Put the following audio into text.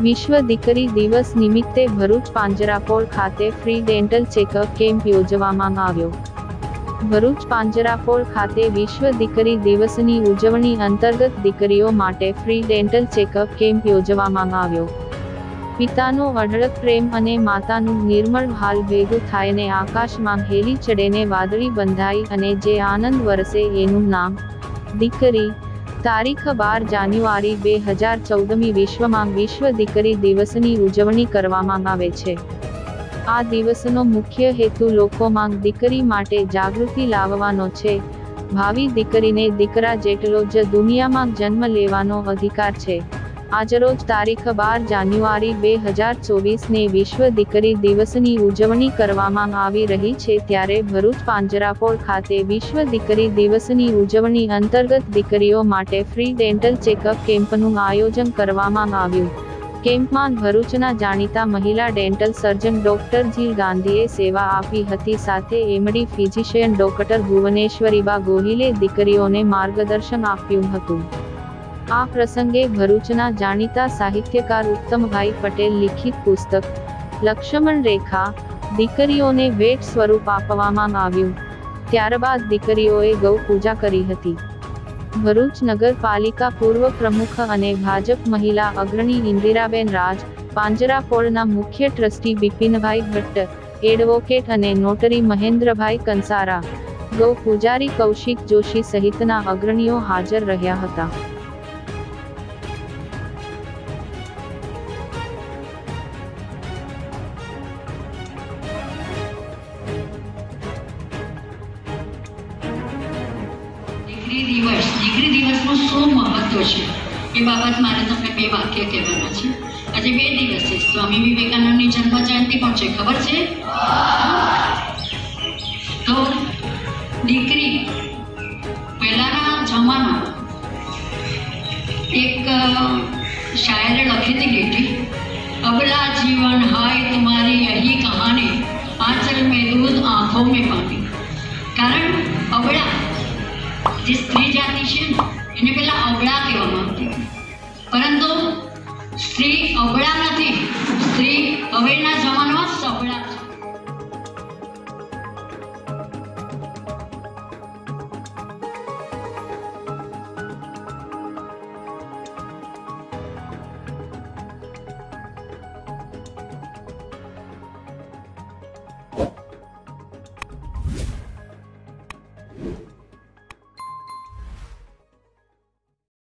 વિશ્વ દીકરી દિવસ નિમિત્તે ભરૂચ પાંજરાપોળ ખાતે ફ્રી ડેન્ટલ ચેકઅપ કેમ્પ યોજવામાં આવ્યો। ભરૂચ પાંજરાપોળ ખાતે વિશ્વ દીકરી દિવસની ઉજવણી અંતર્ગત દીકરીઓ માટે ફ્રી ડેન્ટલ ચેકઅપ કેમ્પ યોજવામાં આવ્યો। પિતાનો અઢળક પ્રેમ અને માતાનું નિર્મળ હાલ ભેગું થાયને આકાશમાં હેલી ચડેને વાદળી બંધાઈ અને જે આનંદ વરસે એનું નામ દીકરી। તારીખ 12 જાન્યુઆરી 2014 વિશ્વમાં વિશ્વ દીકરી દિવસની ઉજવણી કરવામાં આવે છે। આ દિવસનો મુખ્ય હેતુ લોકોમાં દીકરી માટે જાગૃતિ લાવવાનો છે। ભાવિ દીકરીને દીકરા જેટલો જ દુનિયામાં જન્મ લેવાનો અધિકાર છે। આજરોજ તારીખ 12 જાન્યુઆરી 2024 ને વિશ્વ દીકરી દિવસની ઉજવણી કરવામાં આવી રહી છે, ત્યારે ભરૂચ પાંજરાપોળ ખાતે વિશ્વ દીકરી દિવસની ઉજવણી અંતર્ગત દીકરીઓ માટે ફ્રી ડેન્ટલ ચેકઅપ કેમ્પનું આયોજન કરવામાં આવ્યું। કેમ્પમાં ભરૂચના જાણીતા મહિલા ડેન્ટલ સર્જન ડોક્ટર જીલ ગાંધીએ સેવા આપી હતી, સાથે એમડી ફિઝિશિયન ડોક્ટર ભુવનેશ્વરીબા ગોહિલે દીકરીઓને માર્ગદર્શન આપ્યું હતું। આ પ્રસંગે ભરૂચના જાણીતા સાહિત્યકાર ઉત્તમભાઈ પટેલ લિખિત પુસ્તક લક્ષ્મણ રેખા દીકરીઓને ભેટ સ્વરૂપ આપવામાં આવ્યું। ત્યારબાદ દીકરીઓએ ગૌ પૂજા કરી હતી। ભરૂચ નગરપાલિકા પૂર્વ પ્રમુખ અને ભાજપ મહિલા અગ્રણી ઇન્દિરાબેન રાજ, પાંજરાપોળના મુખ્ય ટ્રસ્ટી બિપિનભાઈ ભટ્ટ, એડવોકેટ અને નોટરી મહેન્દ્રભાઈ કંસારા, ગૌ પૂજારી કૌશિક જોશી સહિતના અગ્રણીઓ હાજર રહ્યા હતા। દીકરી દિવસનું શું મહત્વ છે એ બાબત મારે તમને 2 વાક્ય કહેવાના છે। આજે 2 દિવસ છે, સ્વામી વિવેકાનંદની જન્મ જયંતિ પણ છે, ખબર છે? તો દીકરી પહેલાના જમાનામાં એક શાયરે લખી હતી લીટી, અબલા જીવન હાય तुम्हारी यही कहानी, आंचल में दूध आंखों में पानी। कारण अबड़ा જે સ્ત્રી જાતિ છે ને એને પહેલા અબળા કહેવામાં આવતી હતી, પરંતુ સ્ત્રી અબળા નથી, સ્ત્રી હવેના જમાનામાં સબળા છે।